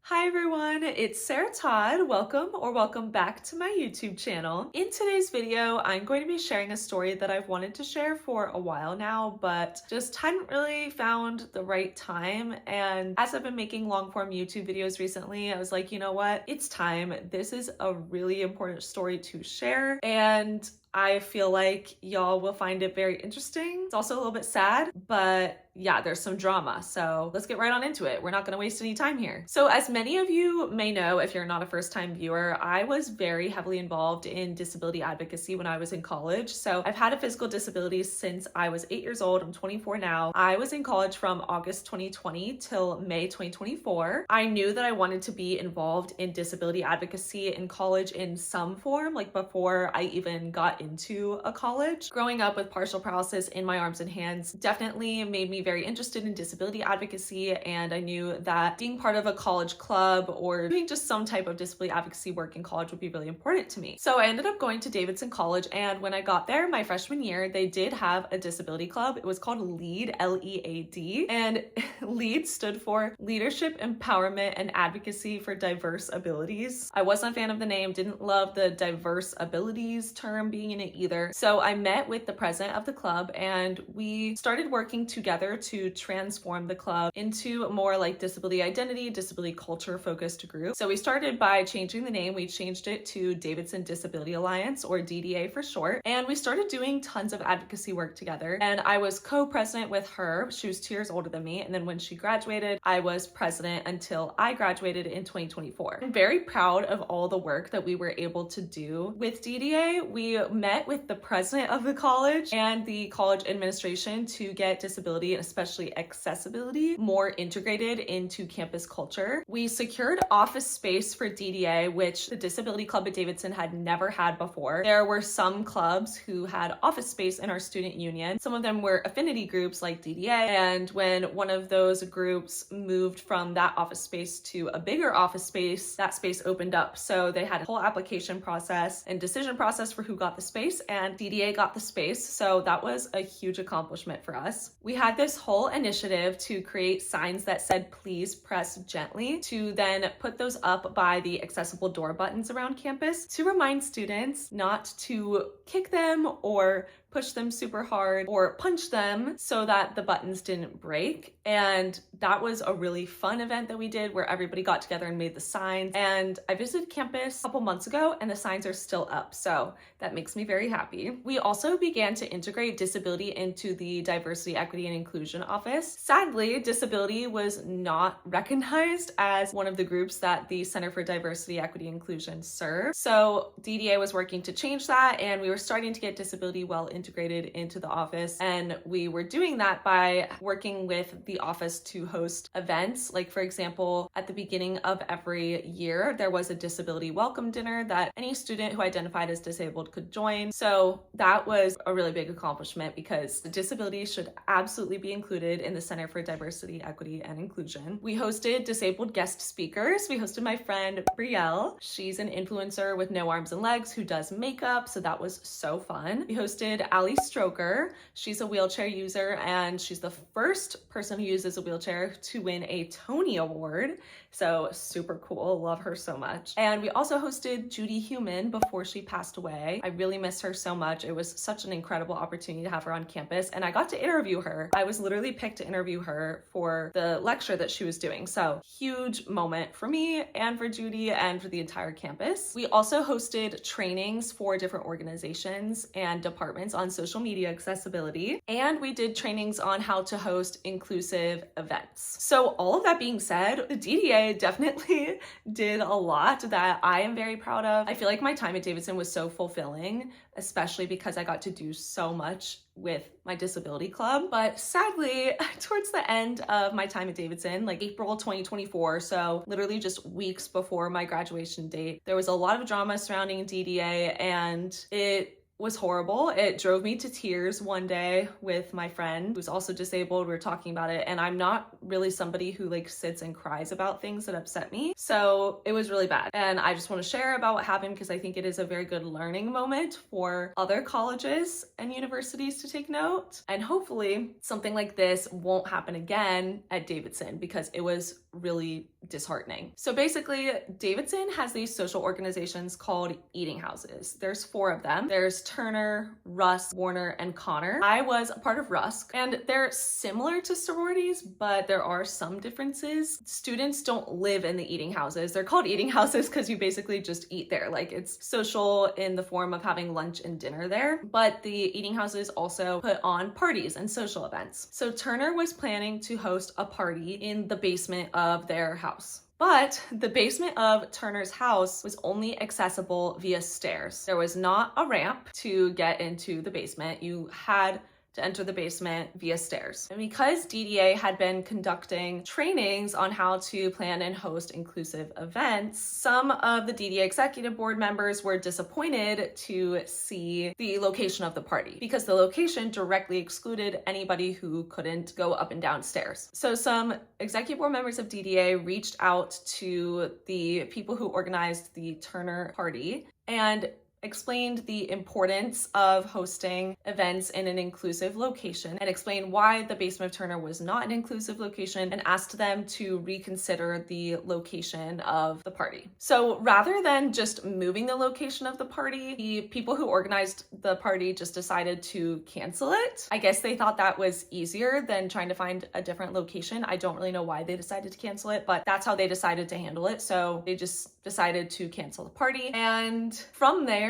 Hi everyone, it's Sarah Todd. Welcome back to my YouTube channel. In today's video, I'm going to be sharing a story that I've wanted to share for a while now, but just hadn't really found the right time. And as I've been making long form YouTube videos recently, I was like, you know what? It's time. This is a really important story to share. And I feel like y'all will find it very interesting. It's also a little bit sad, but yeah, there's some drama. So let's get right on into it. We're not going to waste any time here. So as many of you may know, if you're not a first-time viewer, I was very heavily involved in disability advocacy when I was in college. So I've had a physical disability since I was 8 years old. I'm 24 now. I was in college from August 2020 till May 2024. I knew that I wanted to be involved in disability advocacy in college in some form, like before I even got into a college. Growing up with partial paralysis in my arms and hands definitely made me very interested in disability advocacy, and I knew that being part of a college club or doing just some type of disability advocacy work in college would be really important to me. So I ended up going to Davidson College, and when I got there my freshman year, they did have a disability club. It was called LEAD, L-E-A-D, and LEAD stood for Leadership, Empowerment, and Advocacy for Diverse Abilities. I wasn't a fan of the name, didn't love the diverse abilities term being in it either. So I met with the president of the club and we started working together to transform the club into a more like disability identity, disability culture focused group. So we started by changing the name. We changed it to Davidson Disability Alliance, or DDA for short. And we started doing tons of advocacy work together. And I was co-president with her. She was 2 years older than me. And then when she graduated, I was president until I graduated in 2024. I'm very proud of all the work that we were able to do with DDA. We met with the president of the college and the college administration to get disability and especially accessibility more integrated into campus culture. We secured office space for DDA, which the Disability Club at Davidson had never had before. There were some clubs who had office space in our student union. Some of them were affinity groups like DDA, and when one of those groups moved from that office space to a bigger office space, that space opened up. So they had a whole application process and decision process for who got the space, and DDA got the space. So that was a huge accomplishment for us. We had this whole initiative to create signs that said, "Please press gently," to then put those up by the accessible door buttons around campus to remind students not to kick them or push them super hard or punch them so that the buttons didn't break. And that was a really fun event that we did where everybody got together and made the signs. And I visited campus a couple months ago and the signs are still up. So that makes me very happy. We also began to integrate disability into the Diversity, Equity, and Inclusion Office. Sadly, disability was not recognized as one of the groups that the Center for Diversity, Equity, and Inclusion serves. So DDA was working to change that, and we were starting to get disability well integrated into the office. And we were doing that by working with the office to host events. Like, for example, at the beginning of every year, there was a disability welcome dinner that any student who identified as disabled could join. So that was a really big accomplishment because the disability should absolutely be included in the Center for Diversity, Equity, and Inclusion. We hosted disabled guest speakers. We hosted my friend Brielle. She's an influencer with no arms and legs who does makeup, so that was so fun. We hosted Ali Stroker. She's a wheelchair user and she's the first person who uses a wheelchair to win a Tony Award. So super cool, love her so much. And we also hosted Judy Human before she passed away. I really miss her so much. It was such an incredible opportunity to have her on campus, and I got to interview her. I was literally picked to interview her for the lecture that she was doing. So huge moment for me and for Judy and for the entire campus. We also hosted trainings for different organizations and departments on social media accessibility, and we did trainings on how to host inclusive events. So all of that being said, the DDA definitely did a lot that I am very proud of. I feel like my time at Davidson was so fulfilling, especially because I got to do so much with my disability club. But sadly, towards the end of my time at Davidson, like April 2024, so literally just weeks before my graduation date, there was a lot of drama surrounding DDA, and it was horrible. It drove me to tears one day with my friend who's also disabled. We were talking about it, and I'm not really somebody who like sits and cries about things that upset me. So it was really bad. And I just want to share about what happened because I think it is a very good learning moment for other colleges and universities to take note. And hopefully something like this won't happen again at Davidson because it was really disheartening. So basically, Davidson has these social organizations called eating houses. There's 4 of them. There's Turner, Rusk, Warner, and Connor. I was a part of Rusk, and they're similar to sororities, but there are some differences. Students don't live in the eating houses. They're called eating houses because you basically just eat there. Like, it's social in the form of having lunch and dinner there, but the eating houses also put on parties and social events. So Turner was planning to host a party in the basement of their house. But the basement of Turner's house was only accessible via stairs. There was not a ramp to get into the basement. You had to enter the basement via stairs. And because DDA had been conducting trainings on how to plan and host inclusive events, some of the DDA executive board members were disappointed to see the location of the party because the location directly excluded anybody who couldn't go up and down stairs. So some executive board members of DDA reached out to the people who organized the Turner party and explained the importance of hosting events in an inclusive location and explained why the basement of Turner was not an inclusive location and asked them to reconsider the location of the party. So rather than just moving the location of the party, the people who organized the party just decided to cancel it. I guess they thought that was easier than trying to find a different location. I don't really know why they decided to cancel it, but that's how they decided to handle it. So they just decided to cancel the party. And from there,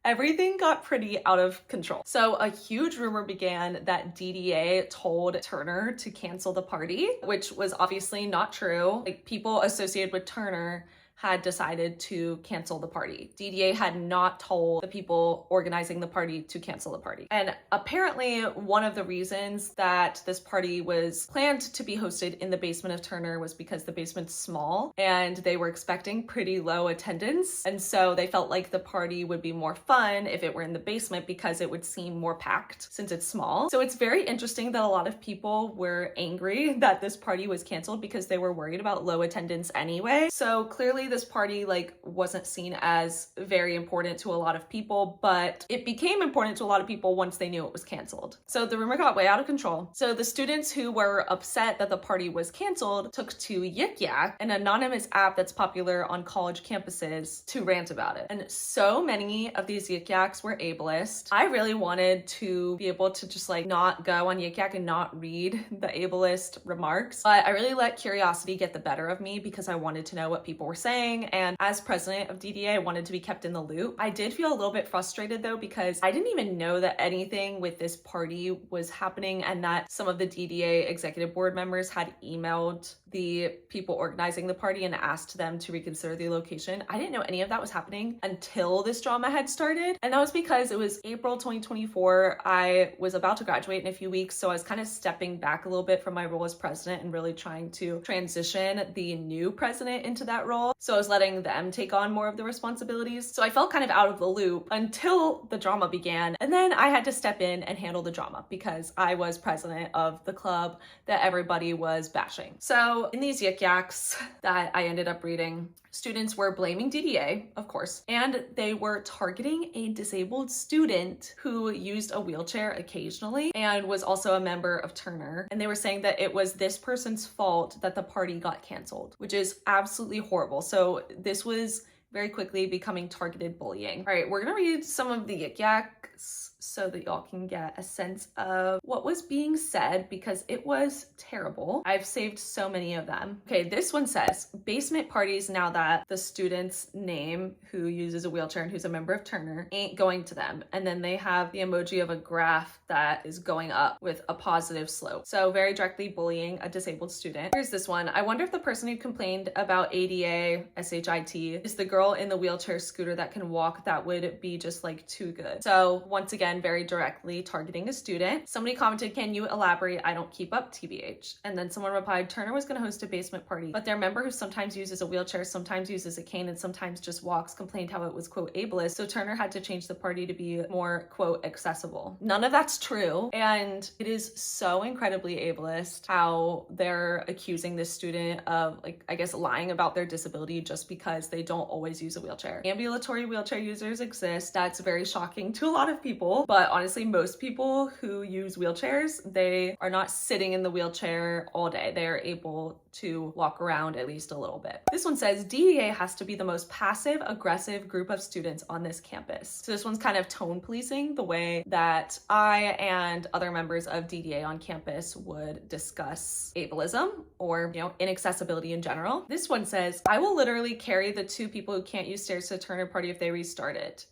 everything got pretty out of control. So a huge rumor began that DDA told Turner to cancel the party, which was obviously not true. Like, people associated with Turner had decided to cancel the party. DDA had not told the people organizing the party to cancel the party. And apparently one of the reasons that this party was planned to be hosted in the basement of Turner was because the basement's small and they were expecting pretty low attendance. And so they felt like the party would be more fun if it were in the basement because it would seem more packed since it's small. So it's very interesting that a lot of people were angry that this party was canceled because they were worried about low attendance anyway. So clearly this party wasn't seen as very important to a lot of people, but it became important to a lot of people once they knew it was canceled. So the rumor got way out of control. So the students who were upset that the party was canceled took to Yik Yak, an anonymous app that's popular on college campuses, to rant about it. And so many of these Yik Yaks were ableist. I really wanted to be able to just not go on Yik Yak and not read the ableist remarks, but I really let curiosity get the better of me because I wanted to know what people were saying. And as president of DDA, I wanted to be kept in the loop. I did feel a little bit frustrated though, because I didn't even know that anything with this party was happening and that some of the DDA executive board members had emailed the people organizing the party and asked them to reconsider the location. I didn't know any of that was happening until this drama had started. And that was because it was April 2024. I was about to graduate in a few weeks, so I was kind of stepping back a little bit from my role as president and really trying to transition the new president into that role. So I was letting them take on more of the responsibilities. So I felt kind of out of the loop until the drama began. And then I had to step in and handle the drama because I was president of the club that everybody was bashing. So in these Yik Yaks that I ended up reading, students were blaming DDA, of course, and they were targeting a disabled student who used a wheelchair occasionally and was also a member of Turner. And they were saying that it was this person's fault that the party got canceled, which is absolutely horrible. So this was very quickly becoming targeted bullying. All right, we're gonna read some of the Yik Yaks so that y'all can get a sense of what was being said because it was terrible. I've saved so many of them. Okay, this one says, basement parties now that the student's name who uses a wheelchair and who's a member of Turner ain't going to them. And then they have the emoji of a graph that is going up with a positive slope. So very directly bullying a disabled student. Here's this one. I wonder if the person who complained about ADA, SHIT, is the girl in the wheelchair scooter that can walk. That would be just too good. So once again, very directly targeting a student. Somebody commented, can you elaborate? I don't keep up, TBH. And then someone replied, Turner was going to host a basement party, but their member who sometimes uses a wheelchair, sometimes uses a cane, and sometimes just walks complained how it was, quote, ableist. So Turner had to change the party to be more, quote, accessible. None of that's true. And it is so incredibly ableist how they're accusing this student of, I guess, lying about their disability just because they don't always use a wheelchair. Ambulatory wheelchair users exist. That's very shocking to a lot of people. school. But honestly, most people who use wheelchairs, they are not sitting in the wheelchair all day. They are able to walk around at least a little bit. This one says DDA has to be the most passive aggressive group of students on this campus. So this one's kind of tone policing the way that I and other members of DDA on campus would discuss ableism or, inaccessibility in general. This one says, I will literally carry the two people who can't use stairs to a Turner party if they restart it, ...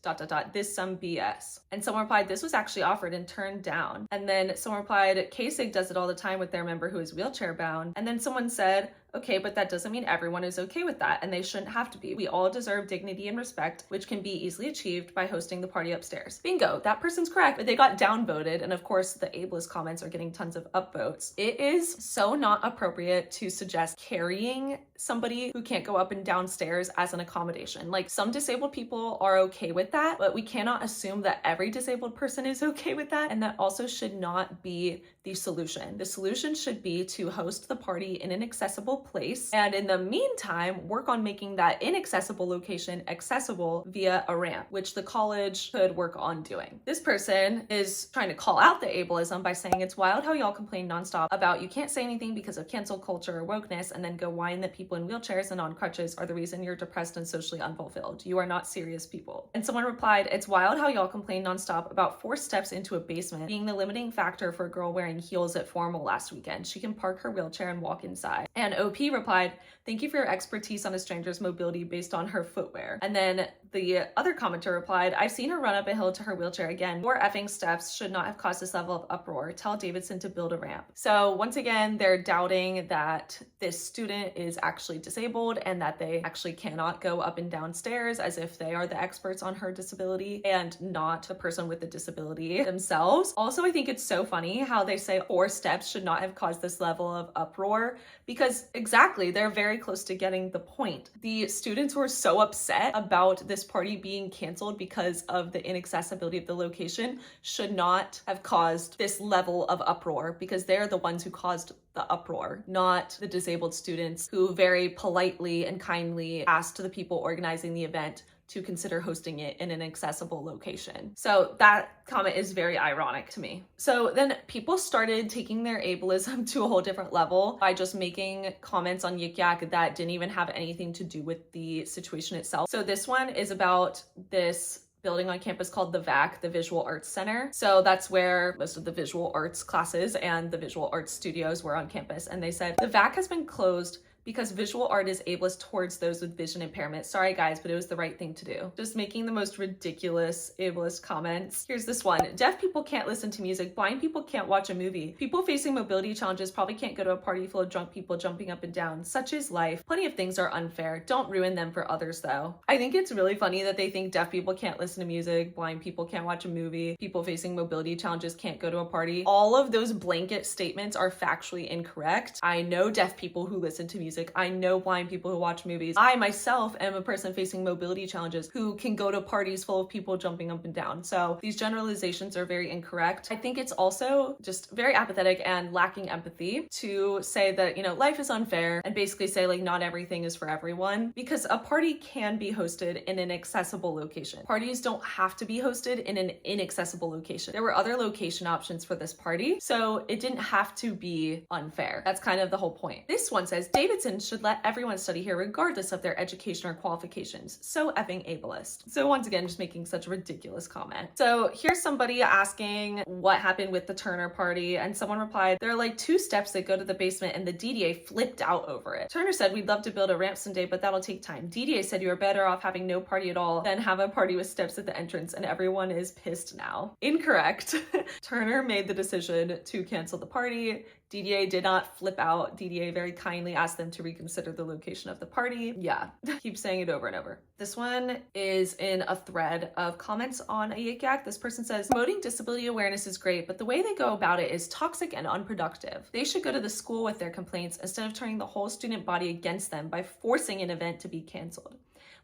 This some BS. And someone replied, this was actually offered and turned down. And then someone replied, K-Sig does it all the time with their member who is wheelchair bound. And then someone said, okay, but that doesn't mean everyone is okay with that, and they shouldn't have to be. We all deserve dignity and respect, which can be easily achieved by hosting the party upstairs. Bingo, that person's correct, but they got downvoted, and of course the ableist comments are getting tons of upvotes. It is so not appropriate to suggest carrying somebody who can't go up and down stairs as an accommodation. Like, some disabled people are okay with that, but we cannot assume that every disabled person is okay with that, and that also should not be the solution. The solution should be to host the party in an accessible place, and in the meantime, work on making that inaccessible location accessible via a ramp, which the college could work on doing. This person is trying to call out the ableism by saying, it's wild how y'all complain nonstop about you can't say anything because of cancel culture or wokeness, and then go whine that people in wheelchairs and on crutches are the reason you're depressed and socially unfulfilled. You are not serious people. And someone replied, it's wild how y'all complain nonstop about 4 steps into a basement being the limiting factor for a girl wearing heels at formal last weekend. She can park her wheelchair and walk inside. And OP replied, thank you for your expertise on a stranger's mobility based on her footwear. And then the other commenter replied, I've seen her run up a hill to her wheelchair again. 4 effing steps should not have caused this level of uproar. Tell Davidson to build a ramp. So once again, they're doubting that this student is actually disabled and that they actually cannot go up and down stairs, as if they are the experts on her disability and not the person with the disability themselves. Also, I think it's so funny how they say 4 steps should not have caused this level of uproar, because exactly, they're very close to getting the point. The students were so upset about this party being canceled because of the inaccessibility of the location should not have caused this level of uproar, because they're the ones who caused the uproar, not the disabled students who very politely and kindly asked the people organizing the event to consider hosting it in an accessible location. So that comment is very ironic to me. So then people started taking their ableism to a whole different level by just making comments on Yik Yak that didn't even have anything to do with the situation itself. So this one is about this building on campus called the VAC, the Visual Arts Center. So that's where most of the visual arts classes and the visual arts studios were on campus. And they said, the VAC has been closed because visual art is ableist towards those with vision impairment. Sorry guys, but it was the right thing to do. Just making the most ridiculous ableist comments. Here's this one. Deaf people can't listen to music. Blind people can't watch a movie. People facing mobility challenges probably can't go to a party full of drunk people jumping up and down. Such is life. Plenty of things are unfair. Don't ruin them for others though. I think it's really funny that they think deaf people can't listen to music, blind people can't watch a movie, people facing mobility challenges can't go to a party. All of those blanket statements are factually incorrect. I know deaf people who listen to music. I know blind people who watch movies. I myself am a person facing mobility challenges who can go to parties full of people jumping up and down. So these generalizations are very incorrect. I think it's also just very apathetic and lacking empathy to say that, life is unfair and basically say like not everything is for everyone, because a party can be hosted in an accessible location. Parties don't have to be hosted in an inaccessible location. There were other location options for this party, so it didn't have to be unfair. That's kind of the whole point. This one says, Davidson should let everyone study here regardless of their education or qualifications. So effing ableist. So once again, just making such a ridiculous comment. So here's somebody asking what happened with the Turner party, and someone replied, there are like 2 steps that go to the basement and the DDA flipped out over it. Turner said, we'd love to build a ramp someday, but that'll take time. DDA said you are better off having no party at all than have a party with steps at the entrance, and everyone is pissed now. Incorrect. Turner made the decision to cancel the party. DDA did not flip out. DDA very kindly asked them to reconsider the location of the party. Yeah, keep saying it over and over. This one is in a thread of comments on a Yik Yak. This person says, promoting disability awareness is great, but the way they go about it is toxic and unproductive. They should go to the school with their complaints instead of turning the whole student body against them by forcing an event to be canceled.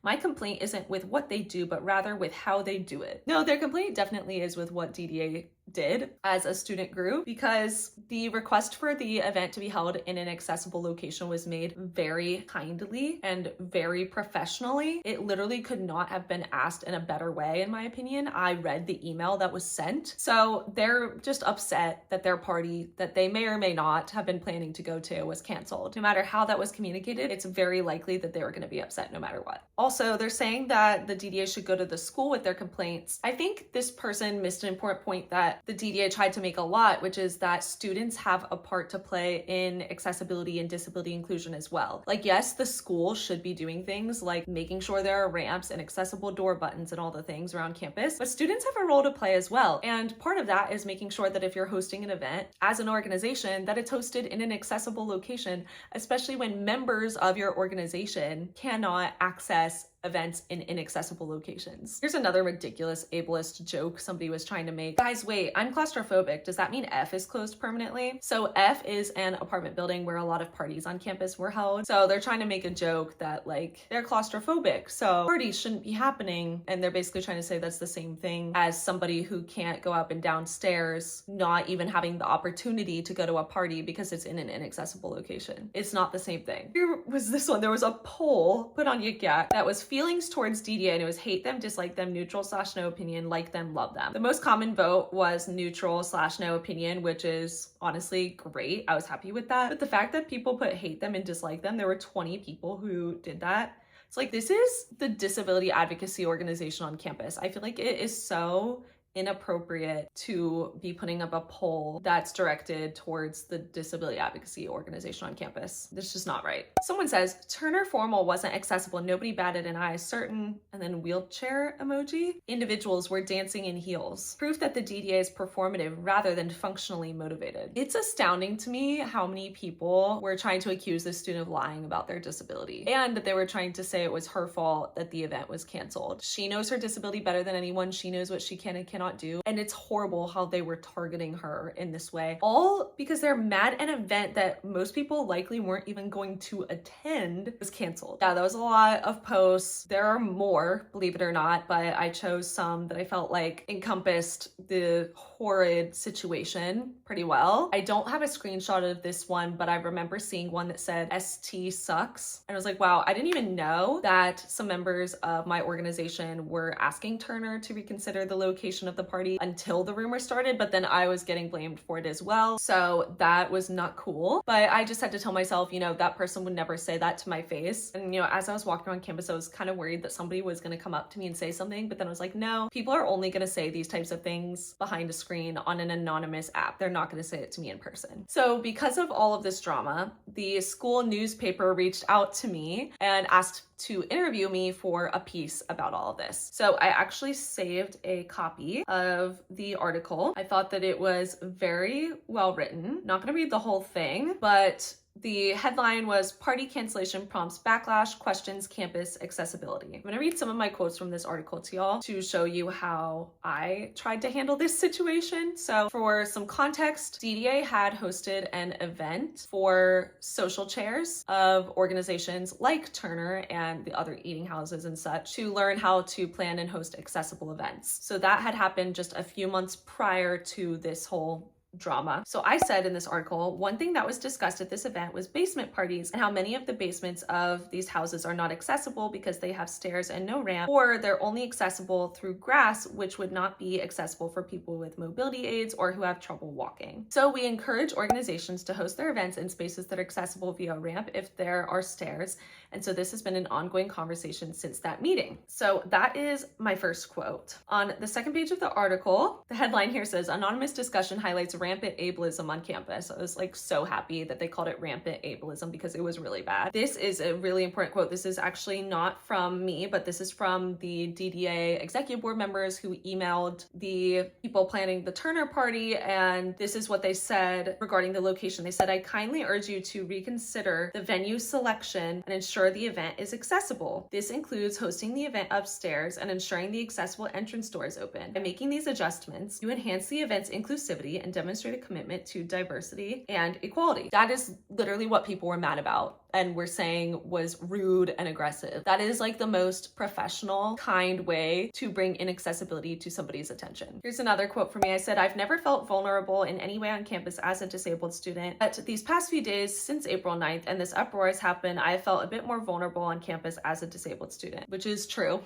My complaint isn't with what they do, but rather with how they do it. No, their complaint definitely is with what DDA did as a student group, because the request for the event to be held in an accessible location was made very kindly and very professionally. It literally could not have been asked in a better way, in my opinion. I read the email that was sent. So they're just upset that their party that they may or may not have been planning to go to was canceled. No matter how that was communicated, it's very likely that they were going to be upset no matter what. Also, they're saying that the DDA should go to the school with their complaints. I think this person missed an important point that the DDA tried to make a lot, which is that students have a part to play in accessibility and disability inclusion as well. Like, yes, the school should be doing things like making sure there are ramps and accessible door buttons and all the things around campus, but students have a role to play as well. And part of that is making sure that if you're hosting an event as an organization, that it's hosted in an accessible location, especially when members of your organization cannot access events in inaccessible locations. Here's another ridiculous ableist joke somebody was trying to make. Guys, wait, I'm claustrophobic. Does that mean F is closed permanently? So F is an apartment building where a lot of parties on campus were held. So they're trying to make a joke that like they're claustrophobic, so parties shouldn't be happening. And they're basically trying to say that's the same thing as somebody who can't go up and down stairs, not even having the opportunity to go to a party because it's in an inaccessible location. It's not the same thing. Here was this one. There was a poll put on Yik Yak that was feelings towards DDA, and it was hate them, dislike them, neutral / no opinion, like them, love them. The most common vote was neutral / no opinion, which is honestly great. I was happy with that. But the fact that people put hate them and dislike them, there were 20 people who did that. It's like, this is the disability advocacy organization on campus. I feel like it is so inappropriate to be putting up a poll that's directed towards the disability advocacy organization on campus. That's just not right. Someone says, Turner Formal wasn't accessible. Nobody batted an eye. Certain, and then wheelchair emoji. Individuals were dancing in heels. Proof that the DDA is performative rather than functionally motivated. It's astounding to me how many people were trying to accuse this student of lying about their disability, and that they were trying to say it was her fault that the event was canceled. She knows her disability better than anyone. She knows what she can and cannot do. And it's horrible how they were targeting her in this way, all because they're mad an event that most people likely weren't even going to attend was canceled. Yeah, that was a lot of posts. There are more, believe it or not, but I chose some that I felt like encompassed the horrid situation pretty well. I don't have a screenshot of this one, but I remember seeing one that said ST sucks. And I was like, wow, I didn't even know that some members of my organization were asking Turner to reconsider the location of the party until the rumor started, but then I was getting blamed for it as well. So that was not cool. But I just had to tell myself, that person would never say that to my face. And, as I was walking around campus, I was kind of worried that somebody was going to come up to me and say something, but then I was like, no, people are only going to say these types of things behind a screen on an anonymous app. They're not going to say it to me in person. So because of all of this drama, the school newspaper reached out to me and asked to interview me for a piece about all of this. So I actually saved a copy of the article. I thought that it was very well written. Not gonna read the whole thing, but the headline was Party Cancellation Prompts Backlash, Questions Campus Accessibility. I'm gonna read some of my quotes from this article to y'all to show you how I tried to handle this situation. So for some context, DDA had hosted an event for social chairs of organizations like Turner and the other eating houses and such to learn how to plan and host accessible events. So that had happened just a few months prior to this whole drama. So I said in this article, one thing that was discussed at this event was basement parties and how many of the basements of these houses are not accessible because they have stairs and no ramp, or they're only accessible through grass, which would not be accessible for people with mobility aids or who have trouble walking. So we encourage organizations to host their events in spaces that are accessible via ramp if there are stairs. And so this has been an ongoing conversation since that meeting. So that is my first quote. On the second page of the article, the headline here says, Anonymous discussion highlights rampant ableism on campus. I was like so happy that they called it rampant ableism because it was really bad. This is a really important quote. This is actually not from me, but this is from the DDA executive board members who emailed the people planning the Turner party. And this is what they said regarding the location. They said, I kindly urge you to reconsider the venue selection and ensure the event is accessible. This includes hosting the event upstairs and ensuring the accessible entrance doors open. By making these adjustments, you enhance the event's inclusivity and demonstrate a commitment to diversity and equality. That is literally what people were mad about. and were saying was rude and aggressive. That is like the most professional, kind way to bring inaccessibility to somebody's attention. Here's another quote from me. I said, "I've never felt vulnerable in any way on campus as a disabled student, but these past few days since April 9th and this uproar has happened, I have felt a bit more vulnerable on campus as a disabled student," which is true.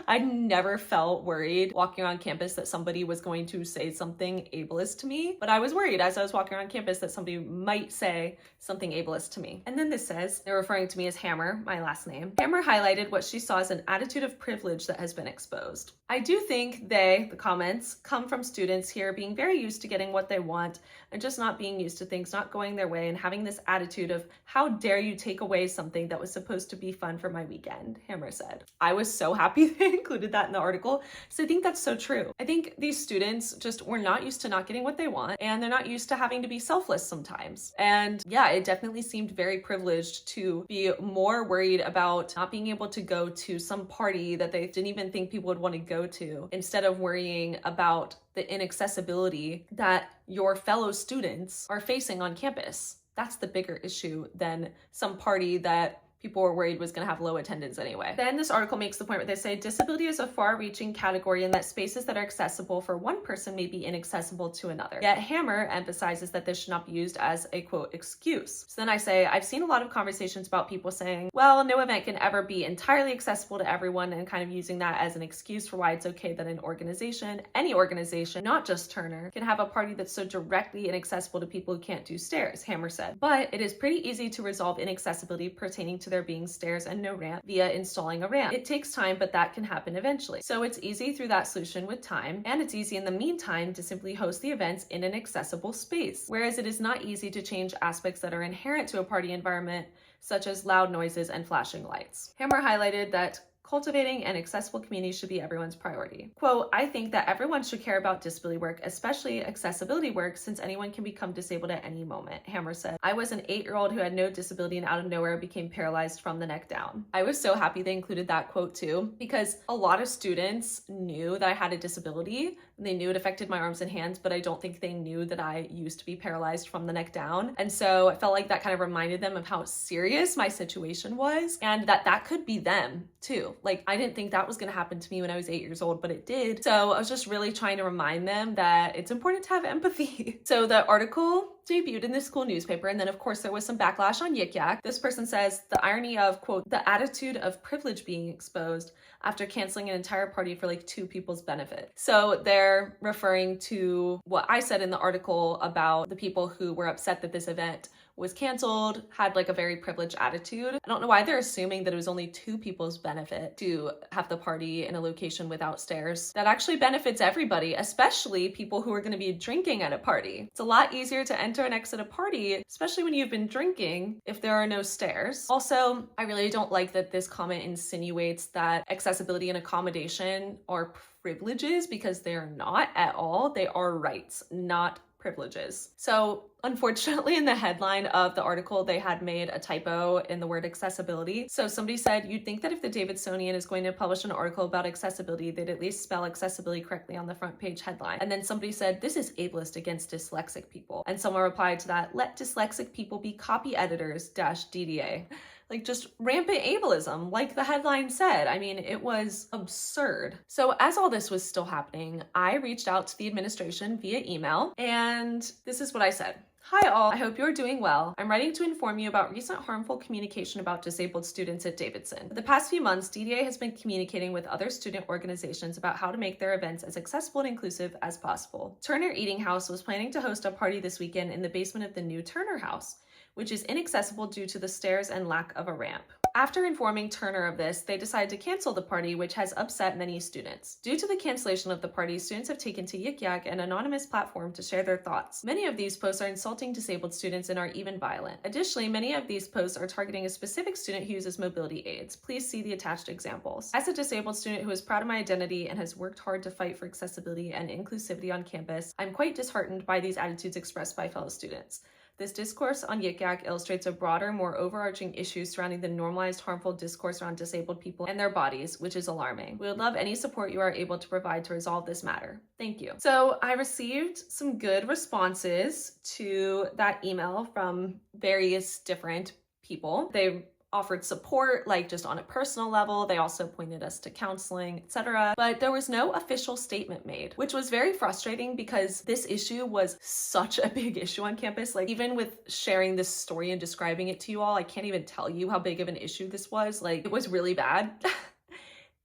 I never felt worried walking around campus that somebody was going to say something ableist to me, but I was worried as I was walking around campus that somebody might say something ableist to me. And then this says, they're referring to me as Hammer, my last name. Hammer highlighted what she saw as an attitude of privilege that has been exposed. I do think the comments, come from students here being very used to getting what they want and just not being used to things not going their way and having this attitude of, how dare you take away something that was supposed to be fun for my weekend, Hammer said. I was so happy they included that in the article because I think that's so true. I think these students just were not used to not getting what they want, and they're not used to having to be selfless sometimes. And yeah, it definitely seemed very privileged to be more worried about not being able to go to some party that they didn't even think people would want to go to, instead of worrying about the inaccessibility that your fellow students are facing on campus. That's the bigger issue than some party that people were worried was going to have low attendance anyway. Then this article makes the point where they say disability is a far-reaching category and that spaces that are accessible for one person may be inaccessible to another. Yet Hammer emphasizes that this should not be used as a quote excuse. So then I say, I've seen a lot of conversations about people saying, well, no event can ever be entirely accessible to everyone, and kind of using that as an excuse for why it's okay that an organization, any organization, not just Turner, can have a party that's so directly inaccessible to people who can't do stairs, Hammer said. But it is pretty easy to resolve inaccessibility pertaining to there being stairs and no ramp via installing a ramp. It takes time, but that can happen eventually. So it's easy through that solution with time, and it's easy in the meantime to simply host the events in an accessible space. Whereas it is not easy to change aspects that are inherent to a party environment, such as loud noises and flashing lights. Hammer highlighted that cultivating an accessible community should be everyone's priority. Quote, I think that everyone should care about disability work, especially accessibility work, since anyone can become disabled at any moment, Hammer said. I was an 8-year-old who had no disability and out of nowhere became paralyzed from the neck down. I was so happy they included that quote too, because a lot of students knew that I had a disability. They knew it affected my arms and hands, but I don't think they knew that I used to be paralyzed from the neck down. And so I felt like that kind of reminded them of how serious my situation was, and that could be them too. Like, I didn't think that was going to happen to me when I was 8 years old, but it did. So I was just really trying to remind them that it's important to have empathy. So the article debuted in the school newspaper, and then of course there was some backlash on Yik Yak. This person says, the irony of, quote, the attitude of privilege being exposed after canceling an entire party for like 2 people's benefit. So they're referring to what I said in the article about the people who were upset that this event was canceled, had like a very privileged attitude. I don't know why they're assuming that it was only 2 people's benefit to have the party in a location without stairs. That actually benefits everybody, especially people who are going to be drinking at a party. It's a lot easier to enter and exit a party, especially when you've been drinking, if there are no stairs. Also, I really don't like that this comment insinuates that accessibility and accommodation are privileges, because they're not at all. They are rights, not privileges. So unfortunately, in the headline of the article, they had made a typo in the word accessibility. So somebody said, you'd think that if the Davidsonian is going to publish an article about accessibility, they'd at least spell accessibility correctly on the front page headline. And then somebody said, this is ableist against dyslexic people. And someone replied to that, let dyslexic people be copy editors -DDA. Like, just rampant ableism, like the headline said. I mean, it was absurd. So as all this was still happening, I reached out to the administration via email, and this is what I said. Hi all, I hope you are doing well. I'm writing to inform you about recent harmful communication about disabled students at Davidson. For the past few months, DDA has been communicating with other student organizations about how to make their events as accessible and inclusive as possible. Turner Eating House was planning to host a party this weekend in the basement of the new Turner House, which is inaccessible due to the stairs and lack of a ramp. After informing Turner of this, they decided to cancel the party, which has upset many students. Due to the cancellation of the party, students have taken to Yik Yak, an anonymous platform, to share their thoughts. Many of these posts are insulting disabled students and are even violent. Additionally, many of these posts are targeting a specific student who uses mobility aids. Please see the attached examples. As a disabled student who is proud of my identity and has worked hard to fight for accessibility and inclusivity on campus, I'm quite disheartened by these attitudes expressed by fellow students. This discourse on Yik Yak illustrates a broader, more overarching issue surrounding the normalized harmful discourse around disabled people and their bodies, which is alarming. We would love any support you are able to provide to resolve this matter. Thank you. So I received some good responses to that email from various different people. They offered support, like just on a personal level. They also pointed us to counseling, etc. But there was no official statement made, which was very frustrating because this issue was such a big issue on campus. Like, even with sharing this story and describing it to you all, I can't even tell you how big of an issue this was. Like, it was really bad.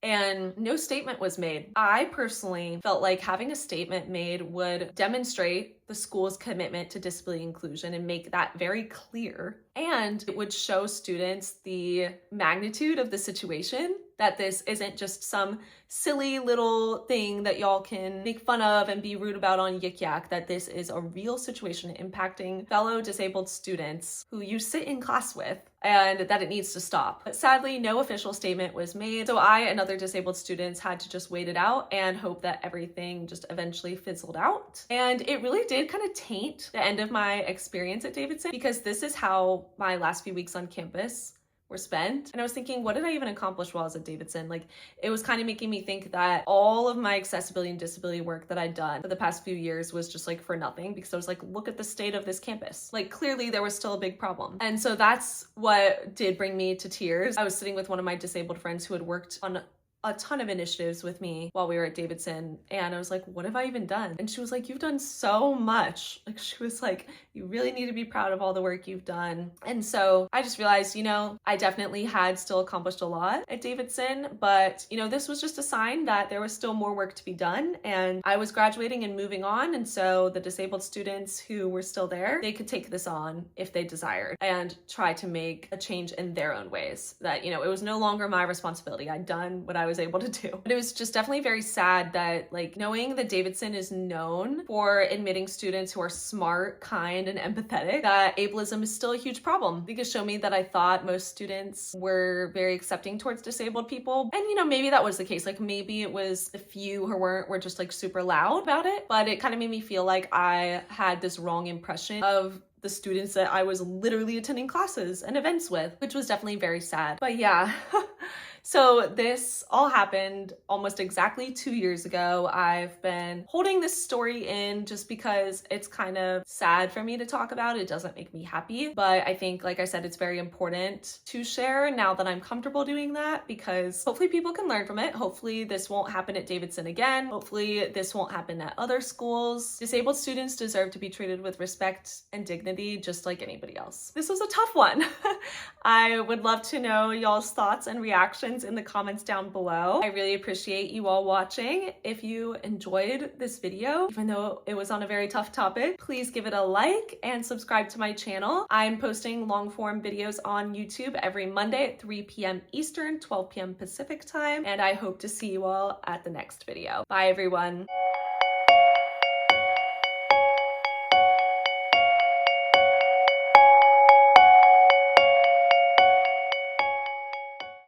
And no statement was made. I personally felt like having a statement made would demonstrate the school's commitment to disability inclusion and make that very clear. And it would show students the magnitude of the situation, that this isn't just some silly little thing that y'all can make fun of and be rude about on Yik Yak, that this is a real situation impacting fellow disabled students who you sit in class with, and that it needs to stop. But sadly, no official statement was made. So I and other disabled students had to just wait it out and hope that everything just eventually fizzled out. And it really did kind of taint the end of my experience at Davidson, because this is how my last few weeks on campus were spent. And I was thinking, what did I even accomplish while I was at Davidson? Like, it was kind of making me think that all of my accessibility and disability work that I'd done for the past few years was just like for nothing, because I was like, look at the state of this campus. Like, clearly there was still a big problem. And so that's what did bring me to tears. I was sitting with one of my disabled friends who had worked on a ton of initiatives with me while we were at Davidson, and I was like, what have I even done? And she was like, you've done so much. Like, she was like, you really need to be proud of all the work you've done. And so I just realized, you know, I definitely had still accomplished a lot at Davidson, but you know, this was just a sign that there was still more work to be done, and I was graduating and moving on. And so the disabled students who were still there, they could take this on if they desired and try to make a change in their own ways. That, you know, it was no longer my responsibility. I'd done what I was able to do. But it was just definitely very sad that, like, knowing that Davidson is known for admitting students who are smart, kind, and empathetic, that ableism is still a huge problem. I think it showed me that I thought most students were very accepting towards disabled people. And, you know, maybe that was the case. Like, maybe it was the few who were just like super loud about it, but it kind of made me feel like I had this wrong impression of the students that I was literally attending classes and events with, which was definitely very sad. But yeah. So this all happened almost exactly 2 years ago. I've been holding this story in just because it's kind of sad for me to talk about. It doesn't make me happy, but I think, like I said, it's very important to share now that I'm comfortable doing that, because hopefully people can learn from it. Hopefully this won't happen at Davidson again. Hopefully this won't happen at other schools. Disabled students deserve to be treated with respect and dignity just like anybody else. This was a tough one. I would love to know y'all's thoughts and reactions in the comments down below. I really appreciate you all watching. If you enjoyed this video, even though it was on a very tough topic, please give it a like and subscribe to my channel. I'm posting long form videos on YouTube every Monday at 3 p.m. Eastern, 12 p.m. Pacific time, and I hope to see you all at the next video. Bye everyone.